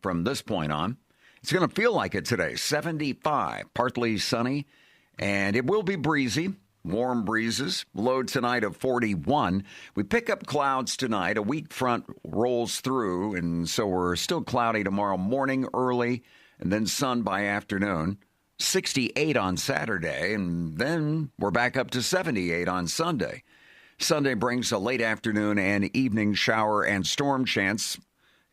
from this point on. It's going to feel like it today, 75, partly sunny, and it will be breezy. Warm breezes, low tonight of 41. We pick up clouds tonight. A weak front rolls through, and so we're still cloudy tomorrow morning early, and then sun by afternoon. 68 on Saturday, and then we're back up to 78 on Sunday. Sunday brings a late afternoon and evening shower and storm chance,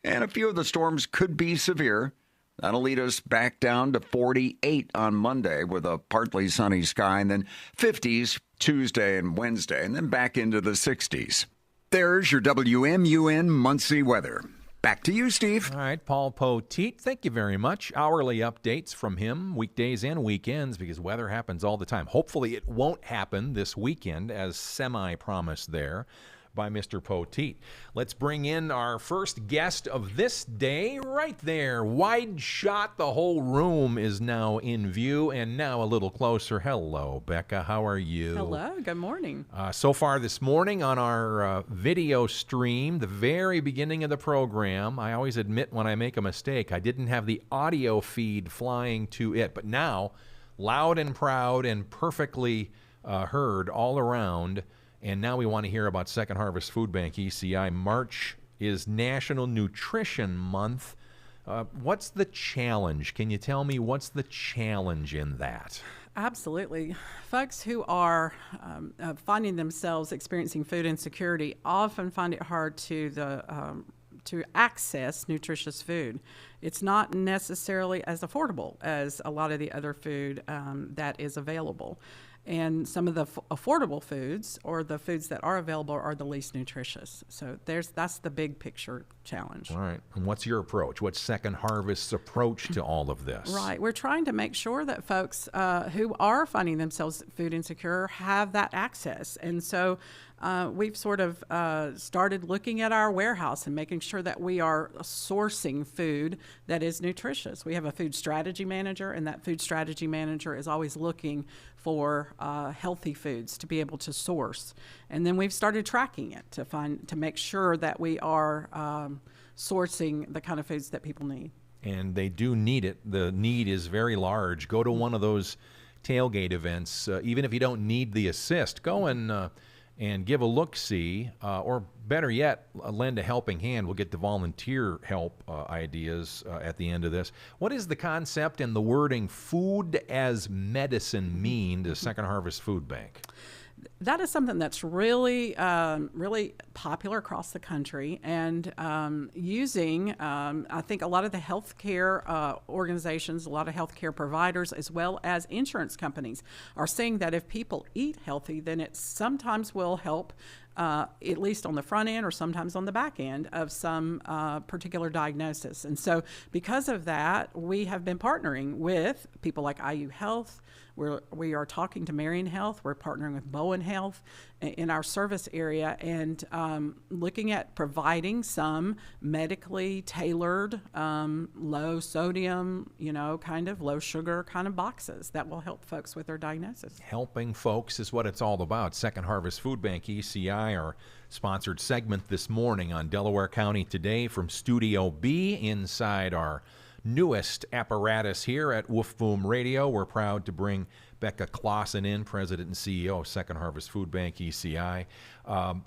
and a few of the storms could be severe. That'll lead us back down to 48 on Monday with a partly sunny sky, and then 50s Tuesday and Wednesday, and then back into the 60s. There's your WMUN Muncie weather. Back to you, Steve. All right, Paul Poteet, thank you very much. Hourly updates from him, weekdays and weekends, because weather happens all the time. Hopefully it won't happen this weekend, as semi-promised there by Mr. Poteet. Let's bring in our first guest of this day right there. Wide shot, the whole room is now in view, and now a little closer. Hello, Becca. How are you? Hello. Good morning. So far this morning on our video stream, the very beginning of the program, I always admit when I make a mistake, I didn't have the audio feed flying to it, but now, loud and proud and perfectly heard all around. And now we want to hear about Second Harvest Food Bank, ECI. March is National Nutrition Month. What's the challenge? Can you tell me what's the challenge in that? Absolutely. Folks who are finding themselves experiencing food insecurity often find it hard to access nutritious food. It's not necessarily as affordable as a lot of the other food that is available. And some of the affordable foods, or the foods that are available, are the least nutritious. So that's the big picture challenge. All right. And what's your approach? What's Second Harvest's approach to all of this? Right. We're trying to make sure that folks who are finding themselves food insecure have that access. And so we've sort of started looking at our warehouse and making sure that we are sourcing food that is nutritious. We have a food strategy manager, and that food strategy manager is always looking for healthy foods to be able to source. And then we've started tracking it to make sure that we are sourcing the kind of foods that people need. And they do need it. The need is very large. Go to one of those tailgate events. Even if you don't need the assist, go and give a look-see, or better yet, lend a helping hand. We'll get the volunteer help ideas at the end of this. What is the concept and the wording food as medicine mean to Second Harvest Food Bank? That is something that's really, really popular across the country, and using, I think, a lot of the healthcare organizations, a lot of healthcare providers, as well as insurance companies, are saying that if people eat healthy, then it sometimes will help, at least on the front end or sometimes on the back end of some particular diagnosis. And so because of that, we have been partnering with people like IU Health. We are talking to Marion Health. We're partnering with Bowen Health in our service area, and looking at providing some medically tailored, low sodium, kind of low sugar kind of boxes that will help folks with their diagnosis. Helping folks is what it's all about. Second Harvest Food Bank, ECI, our sponsored segment this morning on Delaware County Today from Studio B inside our newest apparatus here at Woof Boom Radio. We're proud to bring Becca Clausen in, President and CEO of Second Harvest Food Bank, ECI.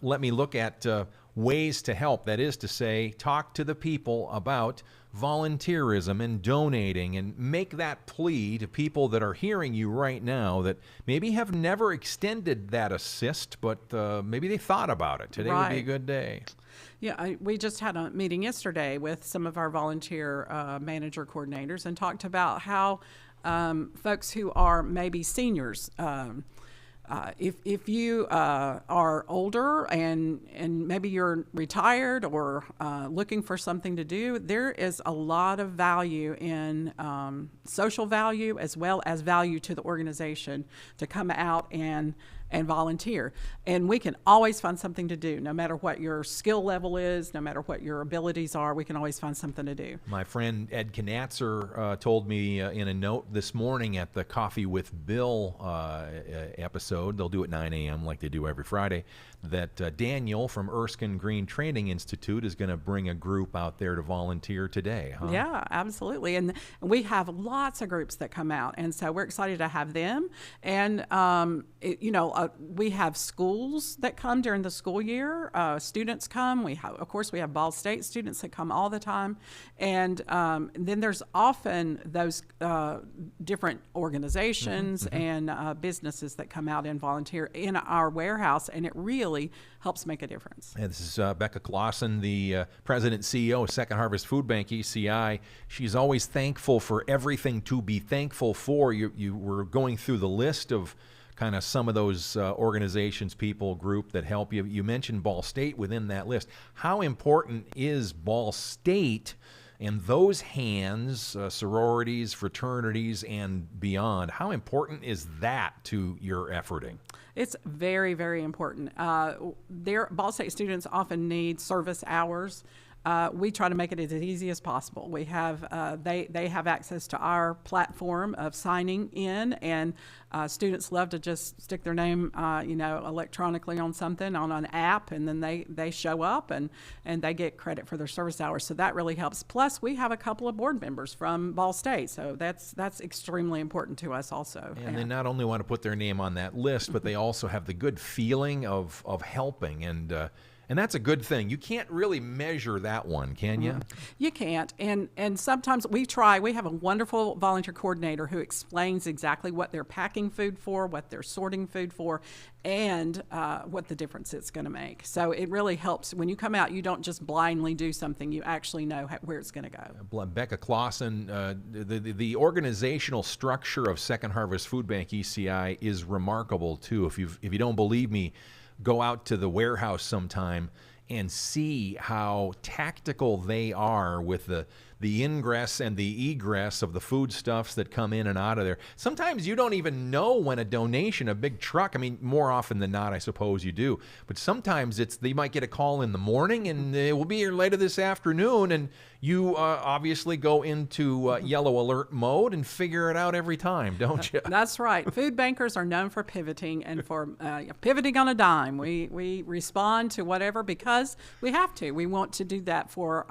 Let me look at ways to help. That is to say, talk to the people about volunteerism and donating, and make that plea to people that are hearing you right now that maybe have never extended that assist, but maybe they thought about it. Today would be a good day. Yeah, we just had a meeting yesterday with some of our volunteer manager coordinators and talked about how folks who are maybe seniors, if you are older and maybe you're retired or looking for something to do, there is a lot of value in social value as well as value to the organization to come out and and volunteer. And we can always find something to do, no matter what your skill level is, no matter what your abilities are, we can always find something to do. My friend Ed Knatzer told me in a note this morning at the Coffee with Bill episode, they'll do it 9 a.m. like they do every Friday, that Daniel from Erskine Green Training Institute is going to bring a group out there to volunteer today. Huh? Yeah, absolutely. And we have lots of groups that come out, and so we're excited to have them. And we have schools that come during the school year. Students come. Of course, we have Ball State students that come all the time, and then there's often those different organizations and businesses that come out and volunteer in our warehouse, and it really helps make a difference. And this is Becca Clausen, the president and CEO of Second Harvest Food Bank, ECI. She's always thankful for everything to be thankful for. You were going through the list of kind of some of those organizations, people, group that help you. You mentioned Ball State within that list. How important is Ball State and those hands, sororities, fraternities, and beyond? How important is that to your efforting? It's very, very important. Ball State students often need service hours. We try to make it as easy as possible. We have they have access to our platform of signing in, and students love to just stick their name, electronically on something on an app, and then they show up and they get credit for their service hours. So that really helps. Plus, we have a couple of board members from Ball State, so that's extremely important to us also. And they not only want to put their name on that list, but they also have the good feeling of helping, and that's a good thing. You can't really measure that one, can you? You can't. And sometimes we try. We have a wonderful volunteer coordinator who explains exactly what they're packing food for, what they're sorting food for, and what the difference it's going to make. So it really helps. When you come out, you don't just blindly do something. You actually know where it's going to go. Becca Clausen, the organizational structure of Second Harvest Food Bank, ECI, is remarkable, too. If you don't believe me, go out to the warehouse sometime and see how tactical they are with the ingress and the egress of the foodstuffs that come in and out of there. Sometimes you don't even know when a donation, a big truck, I mean, more often than not, I suppose you do, but sometimes they might get a call in the morning and it will be here later this afternoon, and you obviously go into yellow alert mode and figure it out every time, don't you? That's right. Food bankers are known for pivoting and for pivoting on a dime. We respond to whatever because we have to. We want to do that for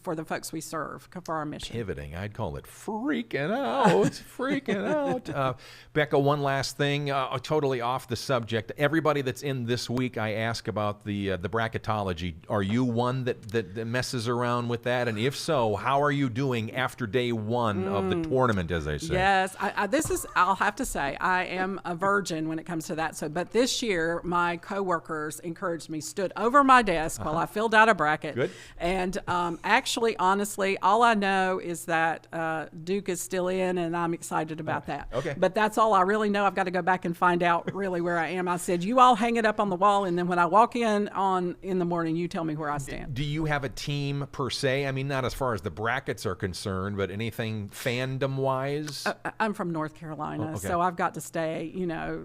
the folks we serve, for our mission. Pivoting, I'd call it freaking out. Freaking out. Becca, one last thing, totally off the subject. Everybody that's in this week, I ask about the bracketology. Are you one that messes around with that? And if so, how are you doing after day one of the tournament, as they say? Yes, I'll have to say, I am a virgin when it comes to that. But this year, my coworkers encouraged me, stood over my desk while I filled out a bracket. Good. And actually, honestly, all I know is that Duke is still in, and I'm excited about that. Okay. But that's all I really know. I've got to go back and find out really where I am. I said, you all hang it up on the wall, and then when I walk in the morning, you tell me where I stand. Do you have a team per se? I mean, not as far as the brackets are concerned, but anything fandom-wise? I'm from North Carolina, okay. so I've got to stay, I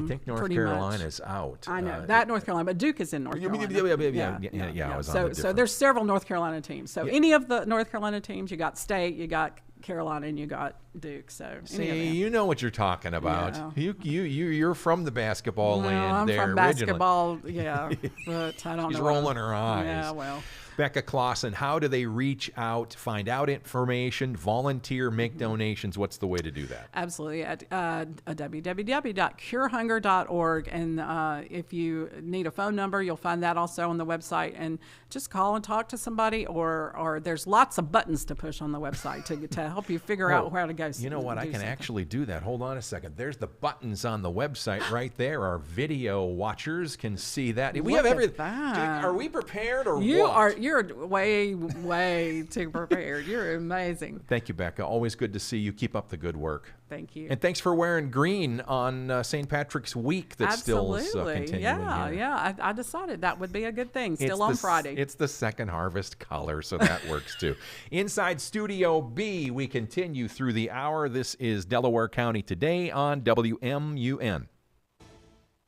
think North Carolina's out. I know, North Carolina, but Duke is in North Carolina. Yeah. I was on so there's several North Carolina teams. So any of the North Carolina teams, you got State, you got Carolina, and you got Duke. So see, you know what you're talking about. Yeah. You're from the basketball land I'm there from originally. Basketball, yeah, but I don't know. She's rolling her eyes. Yeah, well. Becca Clausen, how do they reach out, find out information, volunteer, make donations? What's the way to do that? Absolutely, at www.curehunger.org. And if you need a phone number, you'll find that also on the website. And just call and talk to somebody, or there's lots of buttons to push on the website to help you figure out where to go. You know what? I can actually do that. Hold on a second. There's the buttons on the website right there. Our video watchers can see that. We have everything. Are we prepared or what? You're way, way too prepared. You're amazing. Thank you, Becca. Always good to see you. Keep up the good work. Thank you. And thanks for wearing green on St. Patrick's Week that's still continuing. Yeah. I decided that would be a good thing. Still on Friday. It's the Second Harvest color, so that works too. Inside Studio B, we continue through the hour. This is Delaware County Today on WMUN.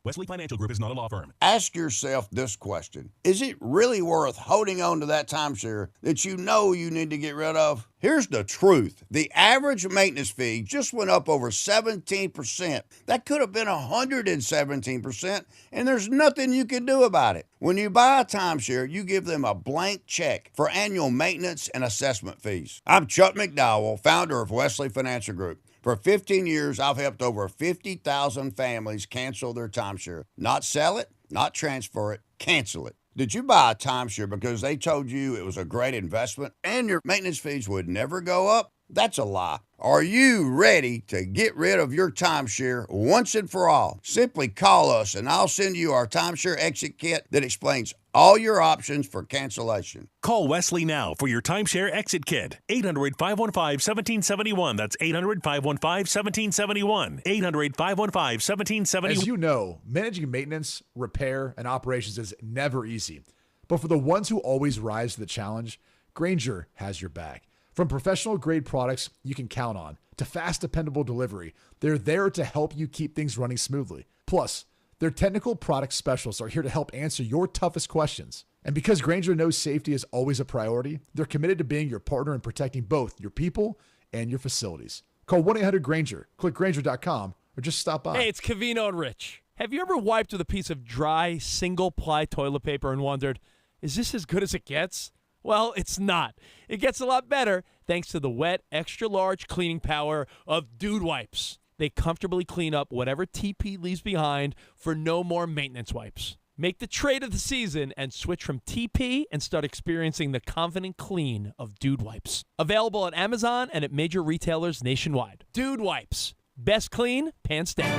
Wesley Financial Group is not a law firm. Ask yourself this question. Is it really worth holding on to that timeshare that you know you need to get rid of? Here's the truth. The average maintenance fee just went up over 17%. That could have been 117%, and there's nothing you can do about it. When you buy a timeshare, you give them a blank check for annual maintenance and assessment fees. I'm Chuck McDowell, founder of Wesley Financial Group. For 15 years, I've helped over 50,000 families cancel their timeshare. Not sell it, not transfer it, cancel it. Did you buy a timeshare because they told you it was a great investment and your maintenance fees would never go up? That's a lie. Are you ready to get rid of your timeshare once and for all? Simply call us and I'll send you our timeshare exit kit that explains all your options for cancellation. Call Wesley now for your timeshare exit kit. 800-515-1771. That's 800-515-1771. 800-515-1771. As you know, managing maintenance, repair, and operations is never easy. But for the ones who always rise to the challenge, Grainger has your back. From professional-grade products you can count on to fast, dependable delivery, they're there to help you keep things running smoothly. Plus, their technical product specialists are here to help answer your toughest questions. And because Grainger knows safety is always a priority, they're committed to being your partner in protecting both your people and your facilities. Call 1-800-GRAINGER, click Grainger.com, or just stop by. Hey, it's Cavino and Rich. Have you ever wiped with a piece of dry, single-ply toilet paper and wondered, is this as good as it gets? Well, it's not. It gets a lot better thanks to the wet, extra-large cleaning power of Dude Wipes. They comfortably clean up whatever TP leaves behind for no more maintenance wipes. Make the trade of the season and switch from TP and start experiencing the confident clean of Dude Wipes. Available at Amazon and at major retailers nationwide. Dude Wipes. Best clean, pants down.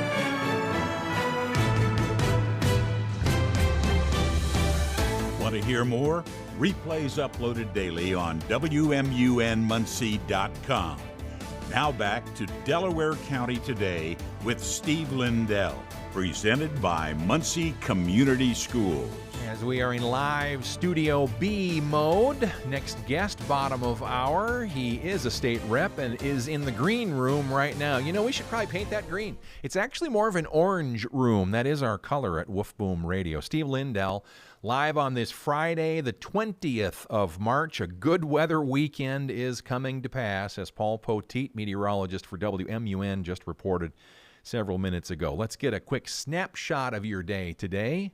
Want to hear more? Replays uploaded daily on WMUNmuncie.com. Now back to Delaware County Today with Steve Lindell, presented by Muncie Community Schools. As we are in live Studio B mode, next guest, bottom of hour. He is a state rep and is in the green room right now. You know, we should probably paint that green. It's actually more of an orange room. That is our color at Woof Boom Radio. Steve Lindell, live on this Friday, the 20th of March. A good weather weekend is coming to pass, as Paul Poteet, meteorologist for WMUN, just reported several minutes ago. Let's get a quick snapshot of your day today.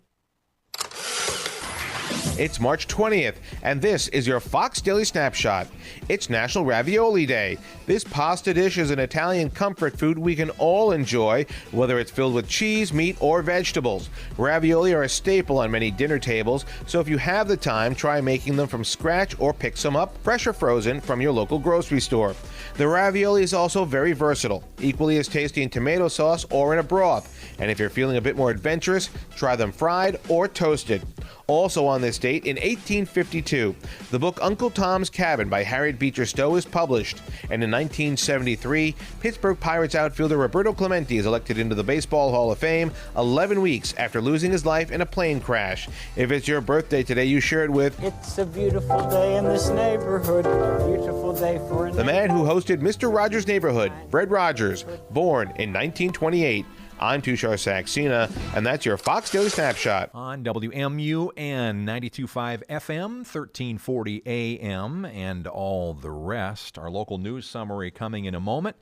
It's March 20th, and this is your Fox Daily Snapshot. It's National Ravioli Day. This pasta dish is an Italian comfort food we can all enjoy, whether it's filled with cheese, meat, or vegetables. Ravioli are a staple on many dinner tables, so if you have the time, try making them from scratch or pick some up, fresh or frozen, from your local grocery store. The ravioli is also very versatile, equally as tasty in tomato sauce or in a broth. And if you're feeling a bit more adventurous, try them fried or toasted. Also on this date, in 1852, the book Uncle Tom's Cabin by Harriet Beecher Stowe is published. And in 1973, Pittsburgh Pirates outfielder Roberto Clemente is elected into the Baseball Hall of Fame 11 weeks after losing his life in a plane crash. If it's your birthday today, you share it with... It's a beautiful day in this neighborhood, a beautiful day for... The man who hosted Mr. Rogers' Neighborhood, Fred Rogers, born in 1928. I'm Tushar Saxena, and that's your Fox Daily Snapshot. On WMUN 92.5 FM, 1340 AM, and all the rest. Our local news summary coming in a moment.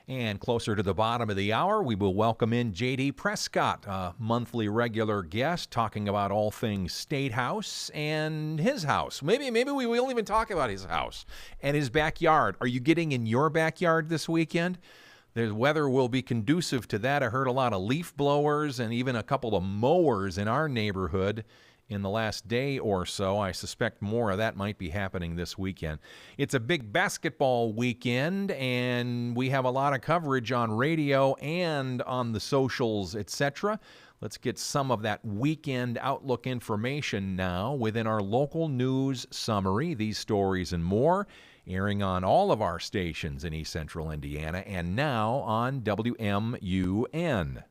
And closer to the bottom of the hour, we will welcome in J.D. Prescott, a monthly regular guest, talking about all things State House and his house. Maybe we will even talk about his house and his backyard. Are you getting in your backyard this weekend? The weather will be conducive to that. I heard a lot of leaf blowers and even a couple of mowers in our neighborhood in the last day or so. I suspect more of that might be happening this weekend. It's a big basketball weekend, and we have a lot of coverage on radio and on the socials, etc. Let's get some of that weekend outlook information now within our local news summary. These stories and more airing on all of our stations in East Central Indiana and now on WMUN.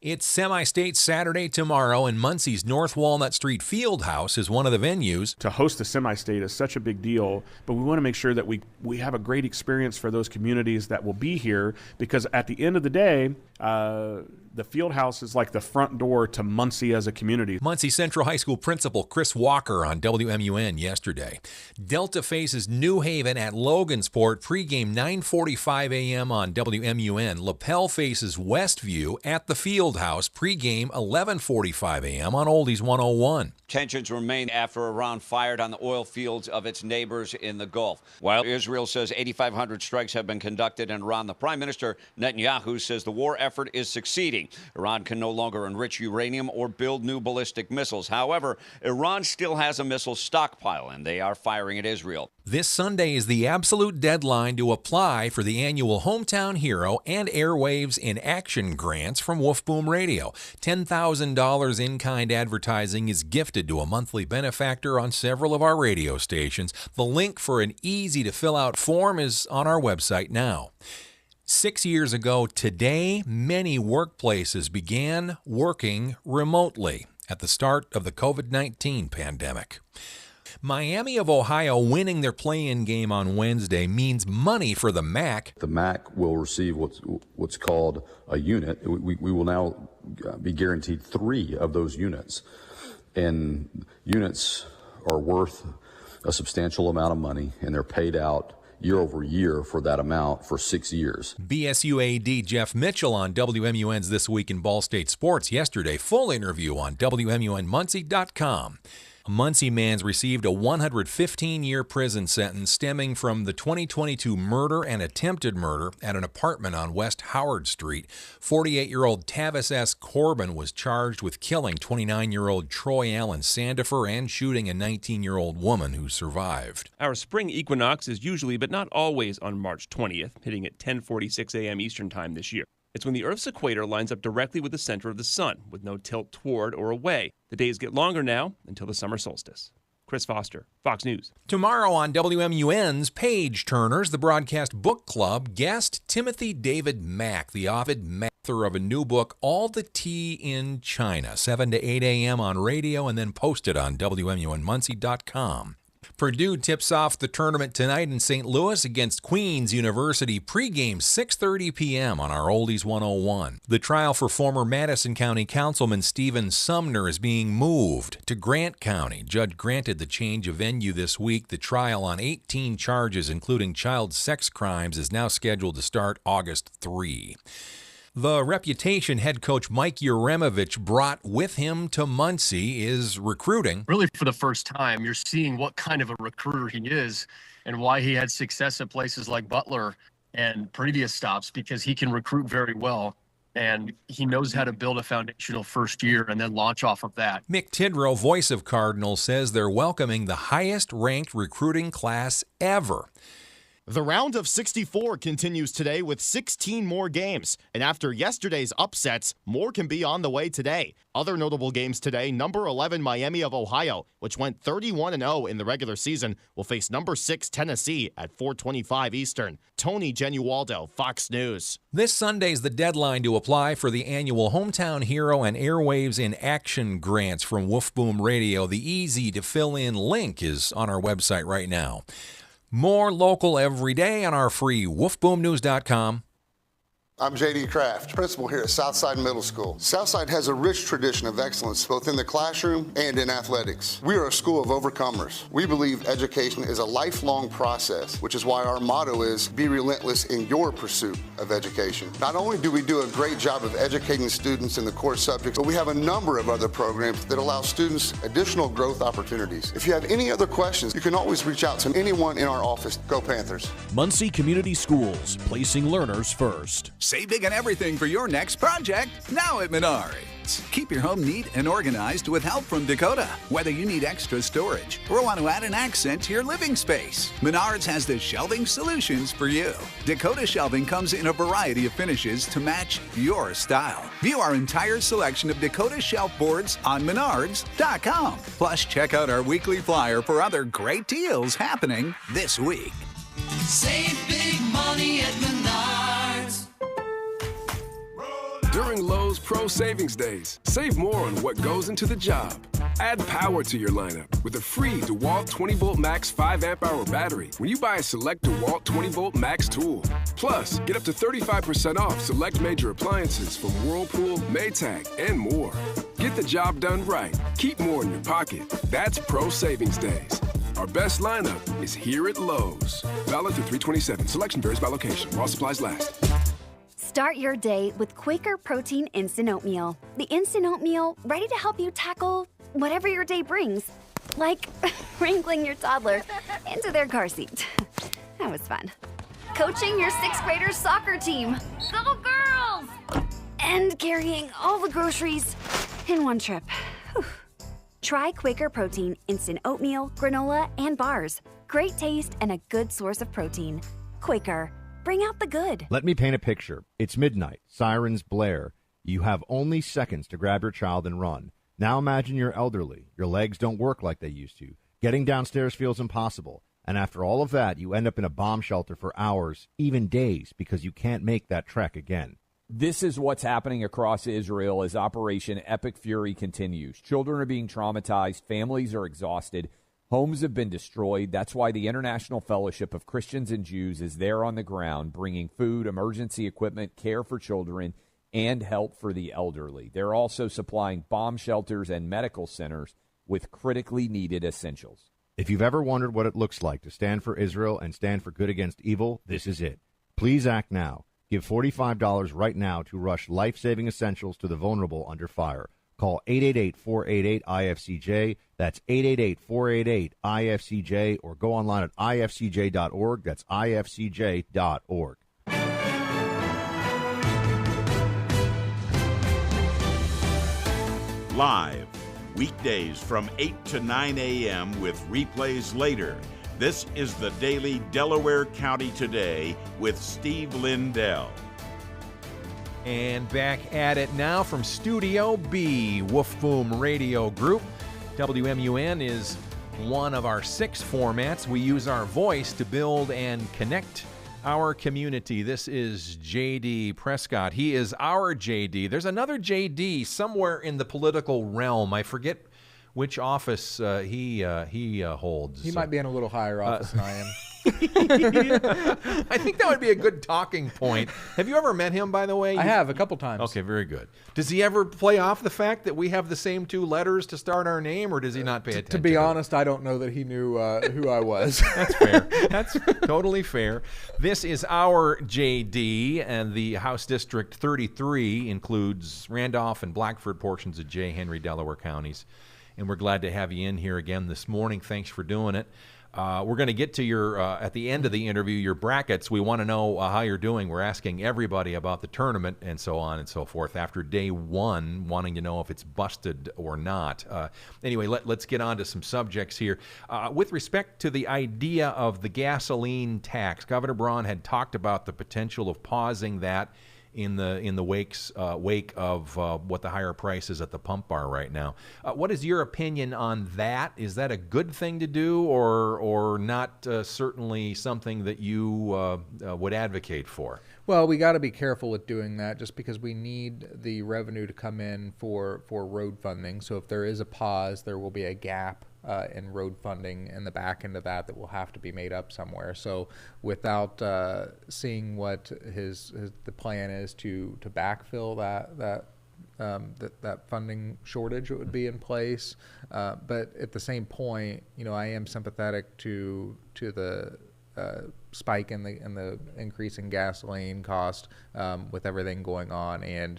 It's Semi-State Saturday tomorrow, and Muncie's North Walnut Street Fieldhouse is one of the venues. To host the Semi-State is such a big deal, but we want to make sure that we have a great experience for those communities that will be here, because at the end of the day, the field house is like the front door to Muncie as a community. Muncie Central High School principal Chris Walker on WMUN yesterday. Delta faces New Haven at Logansport, pregame 9:45 a.m. on WMUN. LaPel faces Westview at the field house, pregame 11:45 a.m. on Oldies 101. Tensions remain after Iran fired on the oil fields of its neighbors in the Gulf. While Israel says 8,500 strikes have been conducted in Iran, the Prime Minister Netanyahu says the war effort is succeeding. Iran can no longer enrich uranium or build new ballistic missiles. However, Iran still has a missile stockpile, and they are firing at Israel. This Sunday is the absolute deadline to apply for the annual Hometown Hero and Airwaves in Action grants from Wolf Boom Radio. $10,000 in-kind advertising is gifted to a monthly benefactor on several of our radio stations. The link for an easy-to-fill-out form is on our website now. 6 years ago today, many workplaces began working remotely at the start of the COVID-19 pandemic. Miami of Ohio winning their play-in game on Wednesday means money for the MAC. The MAC will receive what's called a unit. We will now be guaranteed 3 of those units. And units are worth a substantial amount of money, and they're paid out year over year for that amount for 6 years. BSU AD Jeff Mitchell on WMUN's This Week in Ball State Sports yesterday. Full interview on WMUNmuncie.com. A Muncie man's received a 115-year prison sentence stemming from the 2022 murder and attempted murder at an apartment on West Howard Street. 48-year-old Tavis S. Corbin was charged with killing 29-year-old Troy Allen Sandifer and shooting a 19-year-old woman who survived. Our spring equinox is usually, but not always, on March 20th, hitting at 10:46 a.m. Eastern Time this year. It's when the Earth's equator lines up directly with the center of the sun, with no tilt toward or away. The days get longer now until the summer solstice. Chris Foster, Fox News. Tomorrow on WMUN's Page Turners, the Broadcast Book Club, guest Timothy David Mack, the avid author of a new book, All the Tea in China, 7 to 8 a.m. on radio and then posted on WMUNmuncie.com. Purdue tips off the tournament tonight in St. Louis against Queens University, pregame 6:30 p.m. on our Oldies 101. The trial for former Madison County Councilman Stephen Sumner is being moved to Grant County. Judge granted the change of venue this week. The trial on 18 charges, including child sex crimes, is now scheduled to start August 3. The Reputation head coach Mike Uremovich brought with him to Muncie is recruiting. Really, for the first time, you're seeing what kind of a recruiter he is and why he had success at places like Butler and previous stops, because he can recruit very well. And he knows how to build a foundational first year and then launch off of that. Mick Tidrow, voice of Cardinals, says they're welcoming the highest-ranked recruiting class ever. The round of 64 continues today with 16 more games, and after yesterday's upsets, more can be on the way today. Other notable games today, number 11 Miami of Ohio, which went 31-0 in the regular season, will face number 6 Tennessee at 4:25 Eastern. Tony Genualdo, Fox News. This Sunday's the deadline to apply for the annual Hometown Hero and Airwaves in Action grants from Wolf Boom Radio. The easy-to-fill-in link is on our website right now. More local every day on our free wolfboomnews.com. I'm J.D. Kraft, principal here at Southside Middle School. Southside has a rich tradition of excellence both in the classroom and in athletics. We are a school of overcomers. We believe education is a lifelong process, which is why our motto is be relentless in your pursuit of education. Not only do we do a great job of educating students in the core subjects, but we have a number of other programs that allow students additional growth opportunities. If you have any other questions, you can always reach out to anyone in our office. Go Panthers. Muncie Community Schools, placing learners first. Save big on everything for your next project, now at Menards. Keep your home neat and organized with help from Dakota. Whether you need extra storage or want to add an accent to your living space, Menards has the shelving solutions for you. Dakota shelving comes in a variety of finishes to match your style. View our entire selection of Dakota shelf boards on Menards.com. Plus, check out our weekly flyer for other great deals happening this week. Save big money at Menards. During Lowe's Pro Savings Days. Save more on what goes into the job. Add power to your lineup with a free DeWalt 20-volt max 5 amp hour battery when you buy a select DeWalt 20-volt max tool. Plus, get up to 35% off select major appliances from Whirlpool, Maytag, and more. Get the job done right. Keep more in your pocket. That's Pro Savings Days. Our best lineup is here at Lowe's. Valid through 3/27. Selection varies by location. While supplies last. Start your day with Quaker Protein Instant Oatmeal. The instant oatmeal ready to help you tackle whatever your day brings, like wrangling your toddler into their car seat. That was fun. Coaching your 6th graders soccer team. Go girls! And carrying all the groceries in one trip. Whew. Try Quaker Protein Instant Oatmeal, granola, and bars. Great taste and a good source of protein. Quaker. Bring out the good. Let me paint a picture. It's midnight. Sirens blare. You have only seconds to grab your child and run. Now imagine you're elderly. Your legs don't work like they used to. Getting downstairs feels impossible. And after all of that, you end up in a bomb shelter for hours, even days, because you can't make that trek again. This is what's happening across Israel as Operation Epic Fury continues. Children are being traumatized. Families are exhausted. Homes have been destroyed. That's why the International Fellowship of Christians and Jews is there on the ground, bringing food, emergency equipment, care for children, and help for the elderly. They're also supplying bomb shelters and medical centers with critically needed essentials. If you've ever wondered what it looks like to stand for Israel and stand for good against evil, this is it. Please act now. Give $45 right now to rush life-saving essentials to the vulnerable under fire. Call 888-488-IFCJ. That's 888-488-IFCJ, or go online at ifcj.org. That's ifcj.org. Live, weekdays from 8 to 9 a.m. with replays later. This is the Daily Delaware County Today with Steve Lindell. And back at it now from Studio B, Woof Boom Radio Group. WMUN is one of our 6 formats. We use our voice to build and connect our community. This is J.D. Prescott. He is our J.D. There's another J.D. somewhere in the political realm. I forget which office he holds. He might be in a little higher office than I am. I think that would be a good talking point. Have you ever met him, by the way? I have a couple times. Okay, very good. Does he ever play off the fact that we have the same 2 letters to start our name, or does he not pay attention? To be honest, I don't know that he knew who I was. That's fair. That's totally fair. This is our JD, and the House District 33 includes Randolph and Blackford portions of J. Henry, Delaware counties. And we're glad to have you in here again this morning. Thanks for doing it. We're going to get to your, at the end of the interview, your brackets. We want to know how you're doing. We're asking everybody about the tournament and so on and so forth after day 1, wanting to know if it's busted or not. Anyway, let's get on to some subjects here. With respect to the idea of the gasoline tax, Governor Braun had talked about the potential of pausing that in the wake of what the higher prices at the pump are right now. What is your opinion on that? Is that a good thing to do, or not certainly something that you would advocate for? Well, we got to be careful with doing that just because we need the revenue to come in for road funding. So if there is a pause, there will be a gap in road funding in the back end of that will have to be made up somewhere. So without seeing what the plan is to backfill that funding shortage that would be in place, but at the same point, I am sympathetic to the spike in the increase in gasoline cost with everything going on, and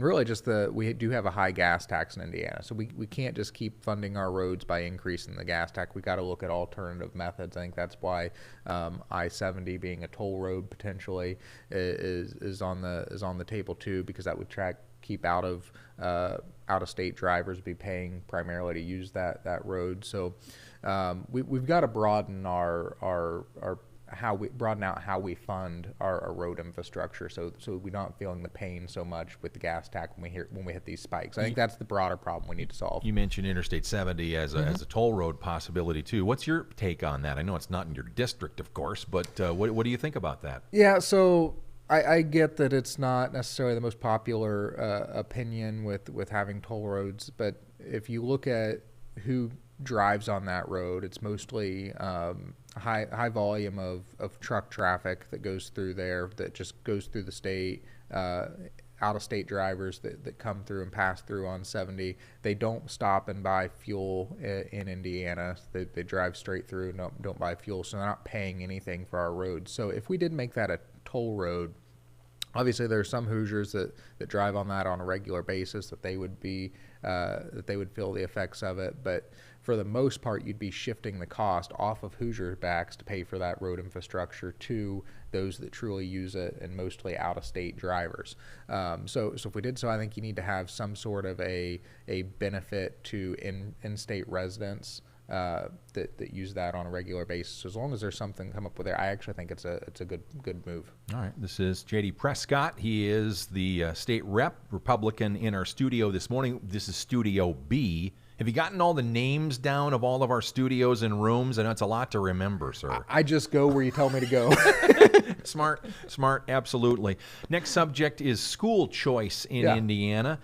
really just we do have a high gas tax in Indiana, so we can't just keep funding our roads by increasing the gas tax. We got to look at alternative methods. I think that's why I-70 being a toll road potentially is on the table too, because that would keep out of state drivers be paying primarily to use that road. So we've got to broaden broaden out how we fund our road infrastructure, so we're not feeling the pain so much with the gas tax when we hit these spikes. I think that's the broader problem we need to solve. You mentioned Interstate 70 as a toll road possibility too. What's your take on that? I know it's not in your district, of course, but what do you think about that? Yeah, so I get that it's not necessarily the most popular opinion with having toll roads, but if you look at who drives on that road, it's mostly high volume of truck traffic that goes through there, that just goes through the state, out-of-state drivers that come through and pass through on 70. They don't stop and buy fuel in Indiana. They drive straight through and don't buy fuel, so they're not paying anything for our roads. So if we did make that a toll road, obviously there are some Hoosiers that drive on that on a regular basis, that they would feel the effects of it, but for the most part, you'd be shifting the cost off of Hoosier backs to pay for that road infrastructure to those that truly use it, and mostly out-of-state drivers. So if we did so, I think you need to have some sort of a benefit to in-state residents that use that on a regular basis. As long as there's something come up with there, I actually think it's a good move. All right, this is J.D. Prescott. He is the state rep, Republican, in our studio this morning. This is Studio B. Have you gotten all the names down of all of our studios and rooms? I know it's a lot to remember, sir. I just go where you tell me to go. Smart, absolutely. Next subject is school choice in Indiana.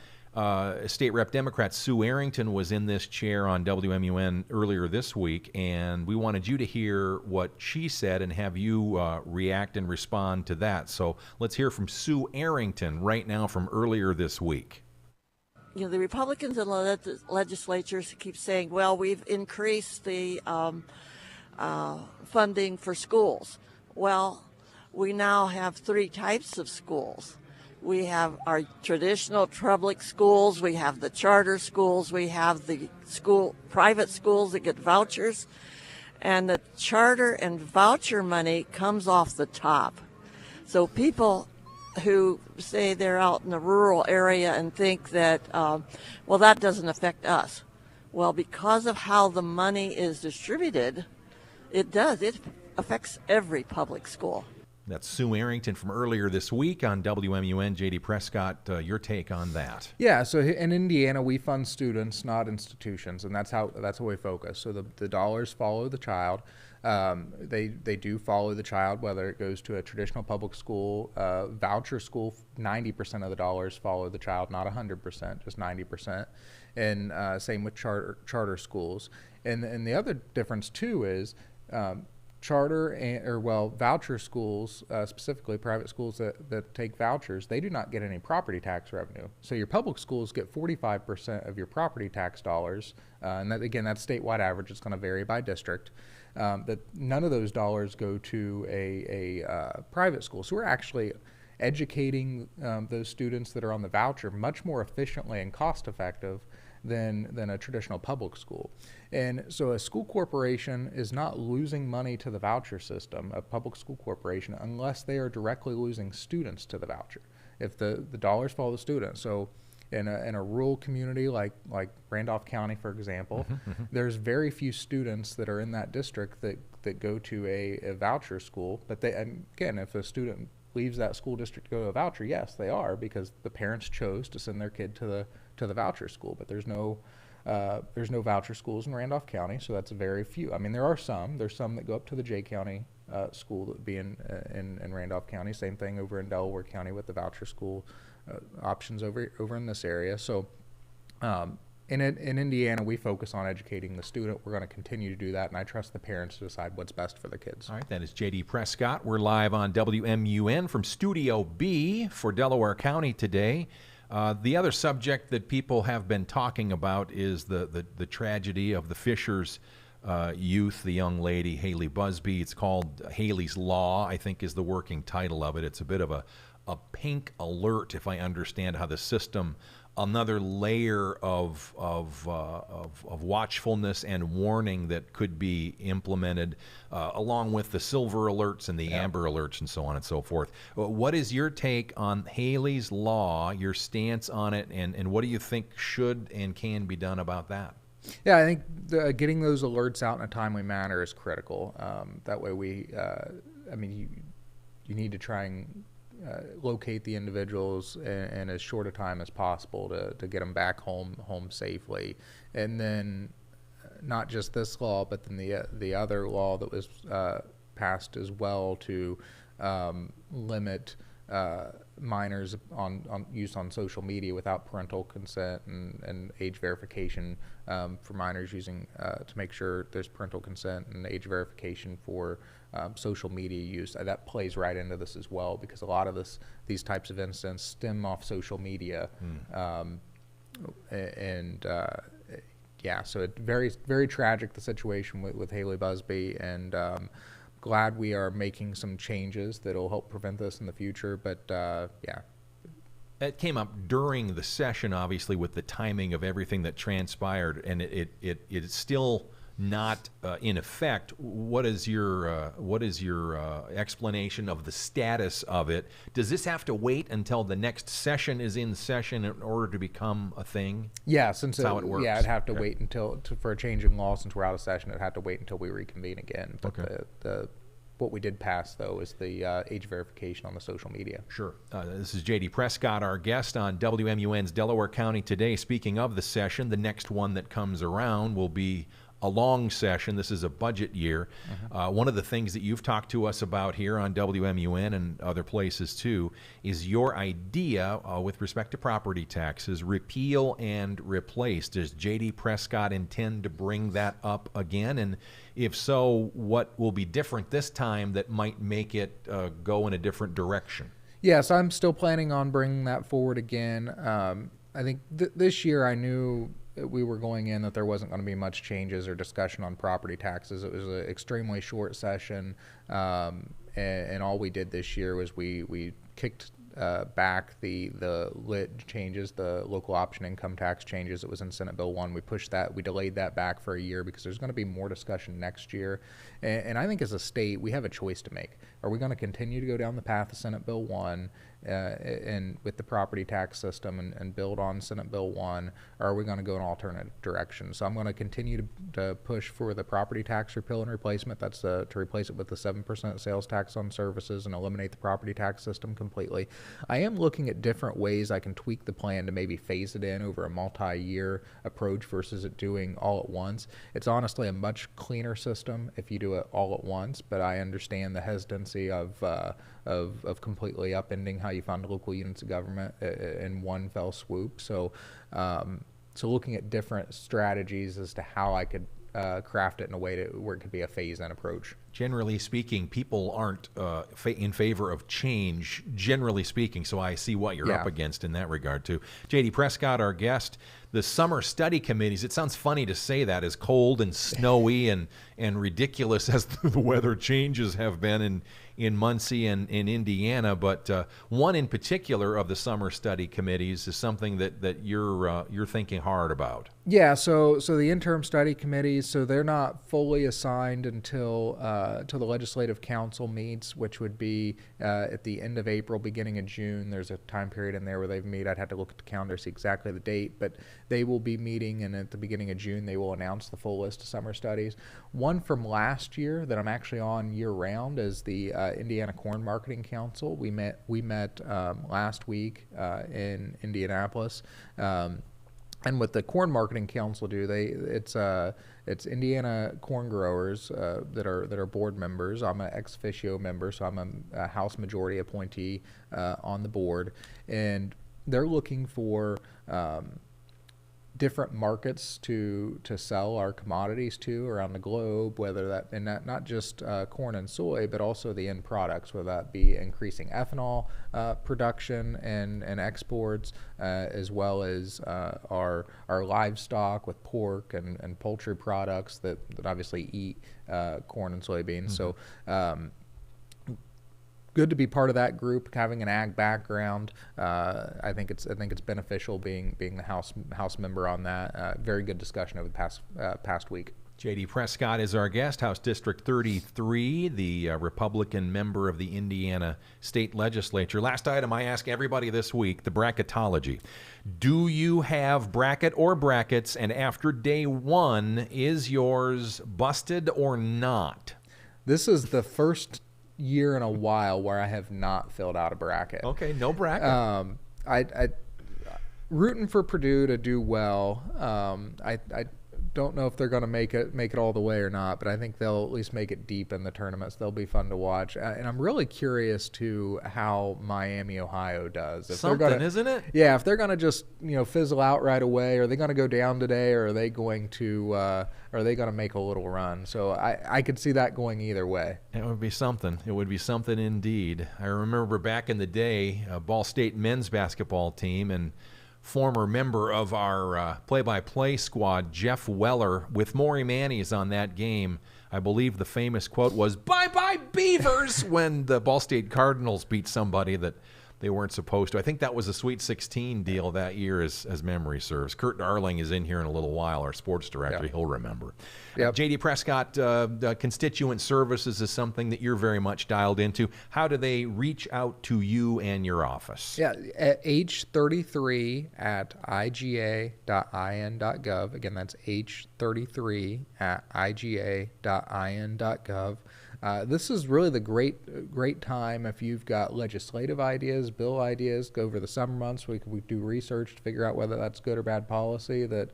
State Rep Democrat Sue Arrington was in this chair on WMUN earlier this week, and we wanted you to hear what she said and have you react and respond to that. So let's hear from Sue Arrington right now from earlier this week. You know, the Republicans in the legislatures keep saying, well, we've increased the funding for schools. Well, we now have three types of schools. We have our traditional public schools, we have the charter schools, we have the private schools that get vouchers, and the charter and voucher money comes off the top. So people who say they're out in the rural area and think that, well, that doesn't affect us. Well, because of how the money is distributed, it does. It affects every public school. That's Sue Arrington from earlier this week on WMUN. J.D. Prescott, your take on that? Yeah, so in Indiana, we fund students, not institutions, and that's how we focus. So the dollars follow the child. They do follow the child, whether it goes to a traditional public school, voucher school. 90% of the dollars follow the child, not 100%, just 90%. And same with charter schools. And the other difference too is voucher schools, specifically private schools that take vouchers, they do not get any property tax revenue. So your public schools get 45% of your property tax dollars, and that, again, that's statewide average. It's going to vary by district. That none of those dollars go to a private school. So we're actually educating those students that are on the voucher much more efficiently and cost effective than a traditional public school. And so a school corporation is not losing money to the voucher system, a public school corporation, unless they are directly losing students to the voucher, if the dollars follow the students. So in a rural community like Randolph County, for example, there's very few students that are in that district that go to a voucher school. But again, if a student leaves that school district to go to a voucher, yes, they are, because the parents chose to send their kid to the voucher school. But there's no voucher schools in Randolph County, so that's very few. I mean, there are some. There's some that go up to the J County school that would be in Randolph County. Same thing over in Delaware County with the voucher school options over in this area. So in Indiana, we focus on educating the student. We're going to continue to do that, and I trust the parents to decide what's best for the kids. All right, that is J.D. Prescott. We're live on WMUN from Studio B for Delaware County today. The other subject that people have been talking about is the tragedy of the Fishers youth, the young lady, Haley Busby. It's called Haley's Law, I think is the working title of it. It's a bit of a pink alert, if I understand how the system, another layer of watchfulness and warning that could be implemented along with the silver alerts and the amber alerts and so on and so forth. What is your take on Haley's Law, your stance on it, and what do you think should and can be done about that? Yeah, I think getting those alerts out in a timely manner is critical. That way you need to try and locate the individuals in as short a time as possible to get them back home safely. And then not just this law, but then the other law that was passed as well to limit minors on use on social media without parental consent and age verification for minors using to make sure there's parental consent and age verification for social media use. That plays right into this as well, because a lot of these types of incidents stem off social media. Yeah, so it very tragic, the situation with Haley Busby, and glad we are making some changes that'll help prevent this in the future. But yeah. It came up during the session, obviously, with the timing of everything that transpired, and it is still not in effect. What is your explanation of the status of it? Does this have to wait until the next session is in session in order to become a thing? Yeah, since that's how it works. Yeah, it'd have to wait until for a change in law. Since we're out of session, it'd have to wait until we reconvene again. But what we did pass, though, is the age verification on the social media. Sure. This is J.D. Prescott, our guest on WMUN's Delaware County Today. Speaking of the session, the next one that comes around will be a long session. This is a budget year. One of the things that you've talked to us about here on WMUN and other places too is your idea with respect to property taxes, repeal and replace. Does J.D. Prescott intend to bring that up again? And if so, what will be different this time that might make it go in a different direction? Yes, I'm still planning on bringing that forward again. I think this year I knew we were going in that there wasn't going to be much changes or discussion on property taxes. It was an extremely short session, and all we did this year was we kicked back the LIT changes, the local option income tax changes that was in Senate Bill 1. We pushed that, we delayed that back for a year because there's going to be more discussion next year. And I think as a state, we have a choice to make. Are we going to continue to go down the path of Senate Bill 1 and with the property tax system and build on Senate Bill 1, or are we going to go in an alternative direction? So I'm going to continue to push for the property tax repeal and replacement. That's to replace it with the 7% sales tax on services and eliminate the property tax system completely. I am looking at different ways I can tweak the plan to maybe phase it in over a multi-year approach versus it doing all at once. It's honestly a much cleaner system if you do it all at once, but I understand the hesitancy of completely upending how you fund local units of government in one fell swoop. So looking at different strategies as to how I could craft it in a way where it could be a phase-in approach. Generally speaking, people aren't in favor of change, generally speaking, so I see what you're up against in that regard, too. J.D. Prescott, our guest. The summer study committees, it sounds funny to say that, as cold and snowy and ridiculous as the weather changes have been in Muncie and in Indiana, but one in particular of the summer study committees is something that you're thinking hard about. Yeah, so the interim study committees, so they're not fully assigned until the Legislative Council meets, which would be at the end of April, beginning of June. There's a time period in there where they meet. I'd have to look at the calendar to see exactly the date, but they will be meeting, and at the beginning of June, they will announce the full list of summer studies. One from last year that I'm actually on year-round is the Indiana Corn Marketing Council. We met last week in Indianapolis. And what the Corn Marketing Council do, it's Indiana corn growers that are board members. I'm an ex officio member, so I'm a House Majority appointee on the board, and they're looking for different markets to sell our commodities to around the globe, whether that not just corn and soy, but also the end products, whether that be increasing ethanol production and exports, as well as our livestock with pork and poultry products that obviously eat corn and soybeans. Mm-hmm. So good to be part of that group, having an ag background. I think it's beneficial being the House member on that. Very good discussion over the past week. J.D. Prescott is our guest, House District 33, the Republican member of the Indiana State Legislature. Last item I ask everybody this week, the bracketology. Do you have bracket or brackets, and after day one, is yours busted or not? This is the first year in a while where I have not filled out a bracket. Okay, no bracket. I rooting for Purdue to do well. I don't know if they're going to make it all the way or not, but I think they'll at least make it deep in the tournaments. They'll be fun to watch, and I'm really curious to how Miami, Ohio does. Isn't it? Yeah, if they're going to just fizzle out right away, are they going to go down today, or are they going to make a little run? So I could see that going either way. It would be something. It would be something indeed. I remember back in the day, Ball State men's basketball team and former member of our play-by-play squad, Jeff Weller, with Maury Mannies on that game. I believe the famous quote was, "Bye-bye, Beavers," when the Ball State Cardinals beat somebody that they weren't supposed to. I think that was a Sweet 16 deal that year, as memory serves. Kurt Darling is in here in a little while, our sports director. He'll remember. Yep. J.D. Prescott, constituent services is something that you're very much dialed into. How do they reach out to you and your office? Yeah, at H33 at iga.in.gov. Again, that's H33 at iga.in.gov. This is really the great time if you've got legislative ideas, bill ideas. Go over the summer months. We do research to figure out whether that's good or bad policy that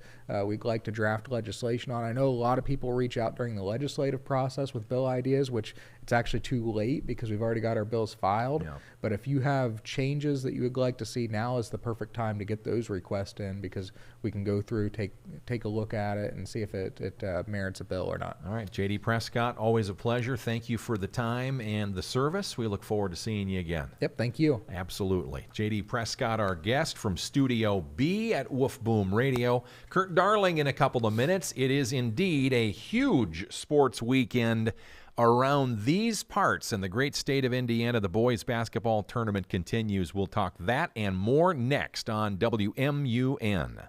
we'd like to draft legislation on. I know a lot of people reach out during the legislative process with bill ideas, which it's actually too late because we've already got our bills filed. Yeah. But if you have changes that you would like to see, now is the perfect time to get those requests in because we can go through, take a look at it, and see if it merits a bill or not. All right, J.D. Prescott, always a pleasure. Thank you for the time and the service. We look forward to seeing you again. Yep, thank you. Absolutely. J.D. Prescott, our guest from Studio B at Woof Boom Radio. Kurt Darling in a couple of minutes. It is indeed a huge sports weekend around these parts in the great state of Indiana. The boys basketball tournament continues. We'll talk that and more next on WMUN.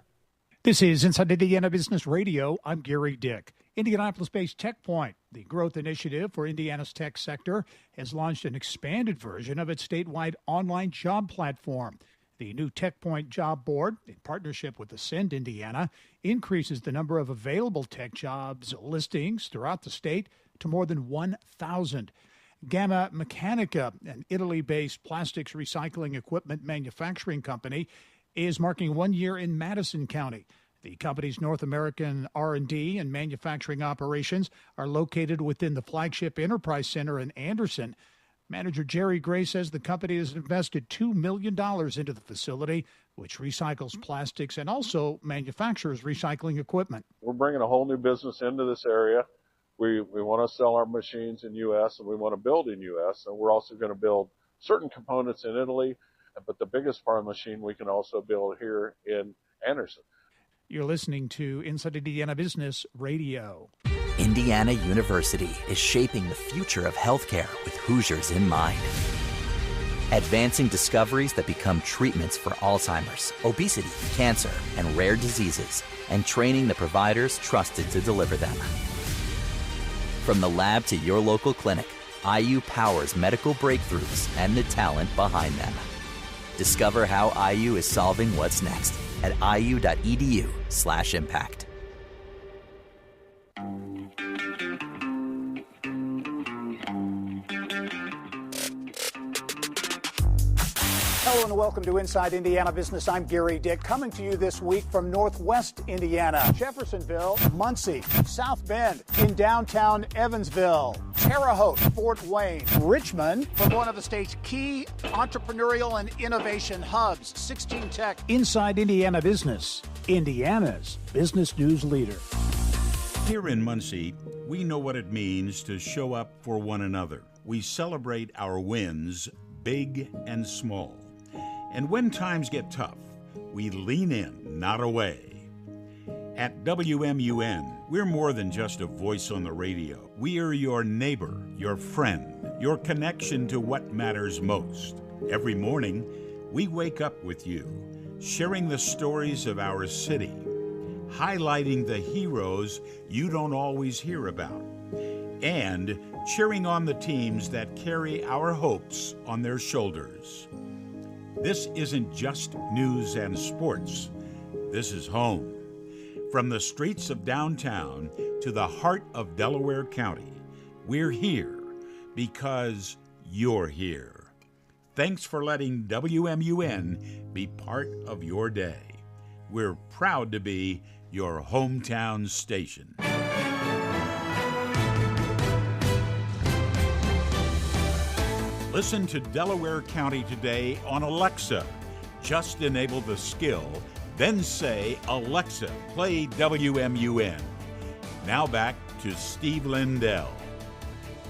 This is Inside Indiana Business Radio. I'm Gary Dick. Indianapolis-based TechPoint, the growth initiative for Indiana's tech sector, has launched an expanded version of its statewide online job platform. The new TechPoint job board, in partnership with Ascend Indiana, increases the number of available tech jobs listings throughout the state to more than 1,000. Gamma Mechanica, an Italy-based plastics recycling equipment manufacturing company, is marking 1 year in Madison County. The company's North American R&D and manufacturing operations are located within the flagship Enterprise Center in Anderson. Manager Jerry Gray says the company has invested $2 million into the facility, which recycles plastics and also manufactures recycling equipment. We're bringing a whole new business into this area. We want to sell our machines in U.S. and we want to build in U.S. and we're also going to build certain components in Italy, but the biggest part of the machine we can also build here in Anderson. You're listening to Inside Indiana Business Radio. Indiana University is shaping the future of healthcare with Hoosiers in mind. Advancing discoveries that become treatments for Alzheimer's, obesity, cancer, and rare diseases, and training the providers trusted to deliver them. From the lab to your local clinic, IU powers medical breakthroughs and the talent behind them. Discover how IU is solving what's next at iu.edu/impact. Hello and welcome to Inside Indiana Business. I'm Gary Dick, coming to you this week from Northwest Indiana, Jeffersonville, Muncie, South Bend, in downtown Evansville, Terre Haute, Fort Wayne, Richmond, from one of the state's key entrepreneurial and innovation hubs, 16 Tech. Inside Indiana Business, Indiana's business news leader. Here in Muncie, we know what it means to show up for one another. We celebrate our wins, big and small. And when times get tough, we lean in, not away. At WMUN, we're more than just a voice on the radio. We are your neighbor, your friend, your connection to what matters most. Every morning, we wake up with you, sharing the stories of our city, highlighting the heroes you don't always hear about, and cheering on the teams that carry our hopes on their shoulders. This isn't just news and sports. This is home. From the streets of downtown to the heart of Delaware County, we're here because you're here. Thanks for letting WMUN be part of your day. We're proud to be your hometown station. Listen to Delaware County Today on Alexa. Just enable the skill, then say, Alexa, play WMUN. Now back to Steve Lindell.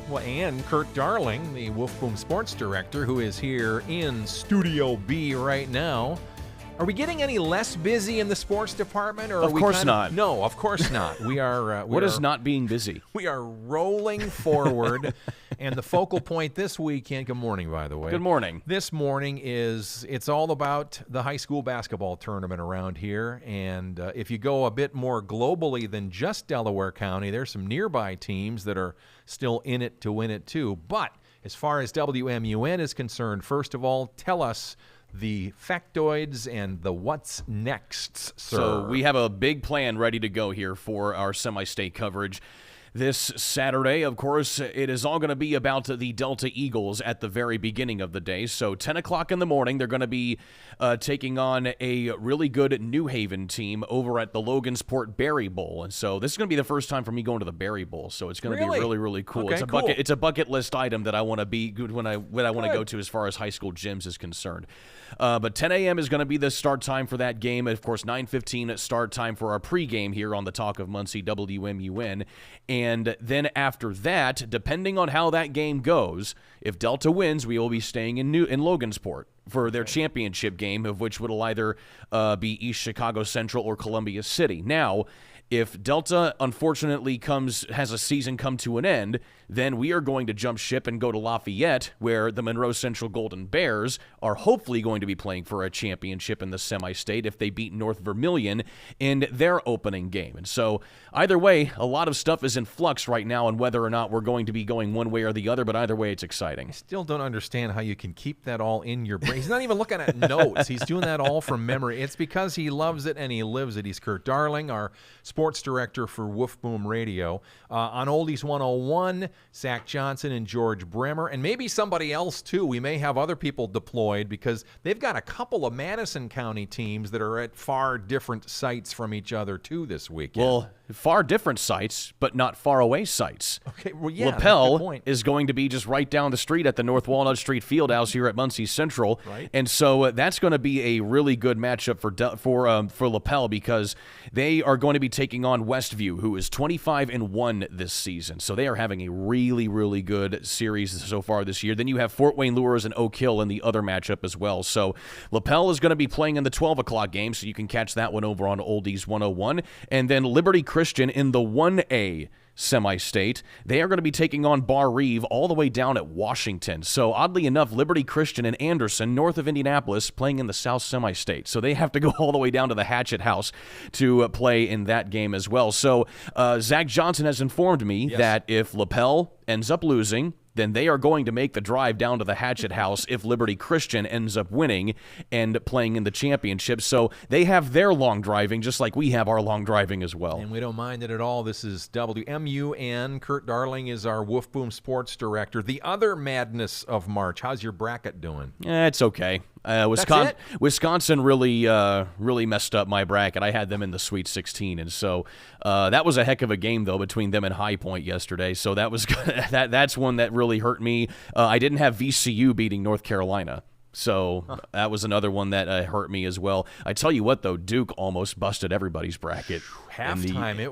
Well, and Kurt Darling, the Wolf Boom Sports Director, who is here in Studio B right now. Are we getting any less busy in the sports department? Or of course not. No, of course not. We are. What is not being busy? We are rolling forward. And the focal point this weekend, good morning, by the way. Good morning. This morning it's all about the high school basketball tournament around here. And if you go a bit more globally than just Delaware County, there's some nearby teams that are still in it to win it too. But as far as WMUN is concerned, first of all, tell us the factoids and the what's next, sir. So we have a big plan ready to go here for our semi-state coverage. This Saturday, of course, it is all going to be about the Delta Eagles at the very beginning of the day. So 10 o'clock in the morning, they're going to be taking on a really good New Haven team over at the Logansport Berry Bowl. And so this is going to be the first time for me going to the Berry Bowl. So it's going to be really, really cool. Okay, It's a bucket list item that I want to be good when I want to go to as far as high school gyms is concerned. But 10 a.m. is going to be the start time for that game. Of course, 9:15 start time for our pregame here on the Talk of Muncie WMUN. And then after that, depending on how that game goes, if Delta wins, we will be staying in Logansport for their championship game, of which will either be East Chicago Central or Columbia City. Now, if Delta unfortunately has a season come to an end, then we are going to jump ship and go to Lafayette, where the Monroe Central Golden Bears are hopefully going to be playing for a championship in the semi-state if they beat North Vermilion in their opening game. And so either way, a lot of stuff is in flux right now on whether or not we're going to be going one way or the other, but either way, it's exciting. I still don't understand how you can keep that all in your brain. He's not even looking at notes. He's doing that all from memory. It's because he loves it and he lives it. He's Kurt Darling, our sports director for Wolf Boom Radio. On Oldies 101, Zach Johnson and George Bremer, and maybe somebody else too. We may have other people deployed because they've got a couple of Madison County teams that are at far different sites from each other too this weekend. Well, far different sites, but not far away sites. Okay, well, yeah, Lapel is going to be just right down the street at the North Walnut Street Fieldhouse here at Muncie Central, right. And so that's going to be a really good matchup for Lapel because they are going to be taking on Westview, who is 25-1 this season. So they are having a really, really good series so far this year. Then you have Fort Wayne Lures and Oak Hill in the other matchup as well. So Lapel is going to be playing in the 12 o'clock game, so you can catch that one over on Oldies 101. And then Liberty Christian in the 1A semi-state. They are going to be taking on Bar Reeve all the way down at Washington. So oddly enough, Liberty Christian and Anderson, north of Indianapolis, playing in the South semi-state. So they have to go all the way down to the Hatchet House to play in that game as well. So Zach Johnson has informed me that if Lapel ends up losing, then they are going to make the drive down to the Hatchet House if Liberty Christian ends up winning and playing in the championship. So they have their long driving just like we have our long driving as well. And we don't mind it at all. This is WMUN. Kurt Darling is our Wolf Boom sports director. The other madness of March. How's your bracket doing? It's okay. Wisconsin really messed up my bracket. I had them in the Sweet 16, and so that was a heck of a game though between them and High Point yesterday. So that was that's one that really hurt me. I didn't have VCU beating North Carolina. So that was another one that hurt me as well. I tell you what, though, Duke almost busted everybody's bracket. Halftime, it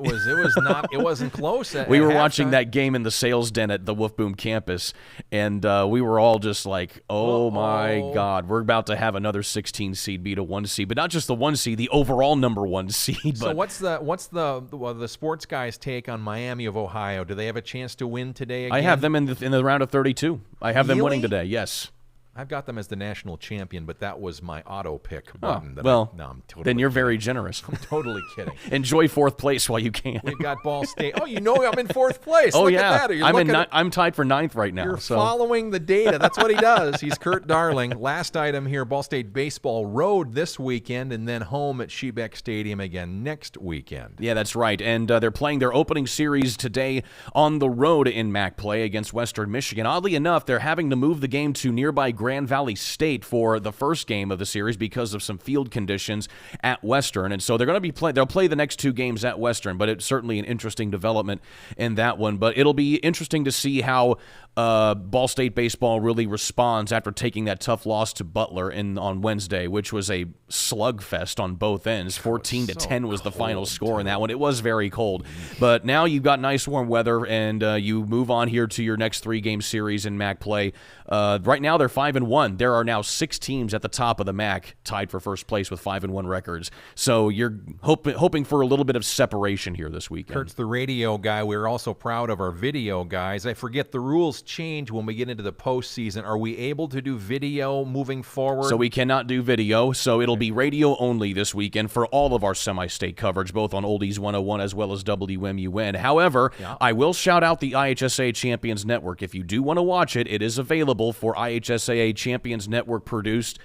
wasn't close. We were watching that game in the sales den at the Wolf Boom campus, and we were all just like, "Oh my God, we're about to have another 16 seed beat a 1 seed, but not just the 1 seed, the overall number 1 seed." So what's the sports guys' take on Miami of Ohio? Do they have a chance to win today again? I have them in the round of 32. I have them winning today. Yes. I've got them as the national champion, but that was my auto pick button. I'm totally then you're very generous. I'm totally kidding. Enjoy 4th place while you can. We've got Ball State. Oh, you know I'm in 4th place. Oh, Look yeah. at that. I'm tied for 9th right now. You're following the data. That's what he does. He's Kurt Darling. Last item here, Ball State baseball road this weekend and then home at Shebeck Stadium again next weekend. Yeah, that's right. And they're playing their opening series today on the road in MAC play against Western Michigan. Oddly enough, they're having to move the game to nearby Grand Valley State for the first game of the series because of some field conditions at Western. And so they're going to be they'll play the next two games at Western, but it's certainly an interesting development in that one. But it'll be interesting to see how Ball State baseball really responds after taking that tough loss to Butler on Wednesday, which was a slugfest on both ends. 14-10 was the final score in that one. It was very cold. But now you've got nice warm weather, and you move on here to your next three-game series in MAC play. Right now they're 5-1. There are now 6 teams at the top of the MAC tied for first place with 5-1 records. So you're hoping for a little bit of separation here this weekend. Kurt's the radio guy. We're also proud of our video guys. I forget the rules change when we get into the postseason. Are we able to do video moving forward? So we cannot do video, so it'll be radio only this weekend for all of our semi-state coverage, both on Oldies 101 as well as WMUN. However, I will shout out the IHSA Champions Network. If you do want to watch it, it is available for IHSAA Champions Network produced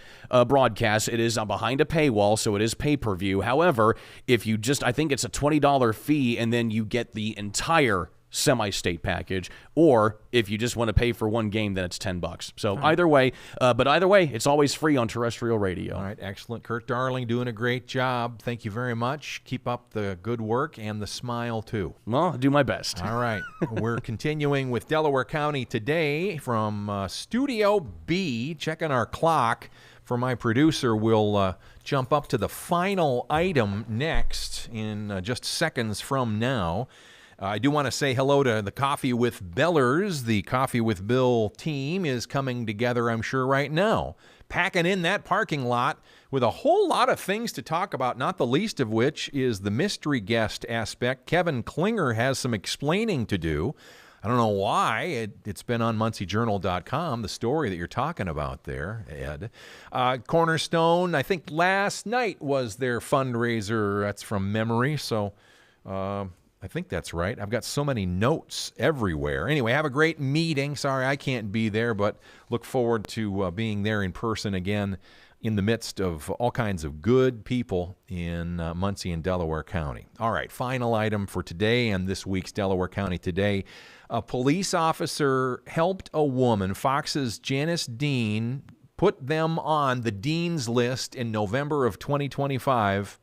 broadcast. It is behind a paywall, so it is pay-per-view. However, if you I think it's a $20 fee, and then you get the entire semi-state package, or if you just want to pay for one game, then it's $10. So either way, it's always free on terrestrial radio. All right, excellent. Kurt Darling doing a great job. Thank you very much. Keep up the good work and the smile, too. Well, I'll do my best. All right. We're continuing with Delaware County today from Studio B. Checking our clock. For my producer, we'll jump up to the final item next in just seconds from now. I do want to say hello to the Coffee with Bellers. The Coffee with Bill team is coming together, I'm sure, right now, packing in that parking lot with a whole lot of things to talk about, not the least of which is the mystery guest aspect. Kevin Klinger has some explaining to do. I don't know why. It's been on MuncieJournal.com, the story that you're talking about there, Ed. Cornerstone, I think last night was their fundraiser. That's from memory, so I think that's right. I've got so many notes everywhere. Anyway, have a great meeting. Sorry I can't be there, but look forward to being there in person again in the midst of all kinds of good people in Muncie and Delaware County. All right, final item for today and this week's Delaware County Today. A police officer helped a woman, Fox's Janice Dean, put them on the Dean's List in November of 2025.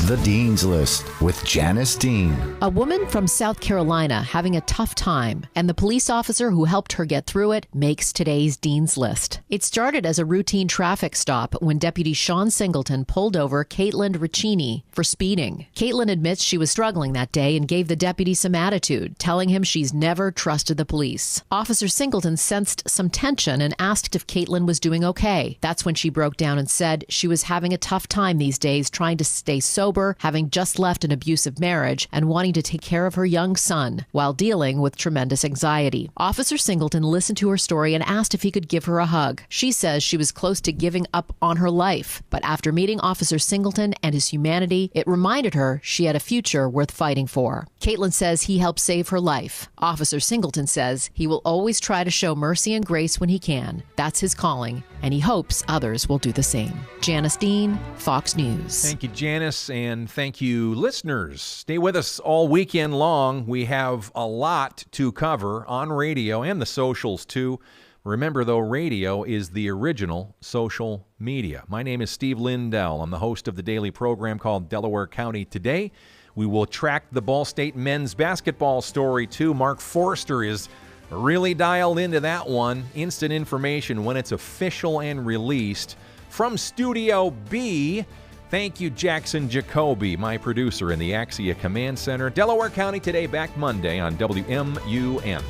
The Dean's List with Janice Dean. A woman from South Carolina having a tough time, and the police officer who helped her get through it makes today's Dean's List. It started as a routine traffic stop when Deputy Sean Singleton pulled over Caitlin Riccini for speeding. Caitlin admits she was struggling that day and gave the deputy some attitude, telling him she's never trusted the police. Officer Singleton sensed some tension and asked if Caitlin was doing okay. That's when she broke down and said she was having a tough time these days trying to stay sober, having just left an abusive marriage, and wanting to take care of her young son while dealing with tremendous anxiety. Officer Singleton listened to her story and asked if he could give her a hug. She says she was close to giving up on her life, but after meeting Officer Singleton and his humanity, it reminded her she had a future worth fighting for. Caitlin says he helped save her life. Officer Singleton says he will always try to show mercy and grace when he can. That's his calling, and he hopes others will do the same. Janice Dean, Fox News. Thank you, Janice, and thank you, listeners. Stay with us all weekend long. We have a lot to cover on radio and the socials, too. Remember, though, radio is the original social media. My name is Steve Lindell. I'm the host of the daily program called Delaware County Today. We will track the Ball State men's basketball story, too. Mark Forster is really dialed into that one. Instant information when it's official and released. From Studio B, thank you, Jackson Jacoby, my producer in the Axia Command Center. Delaware County Today, back Monday on WMUN.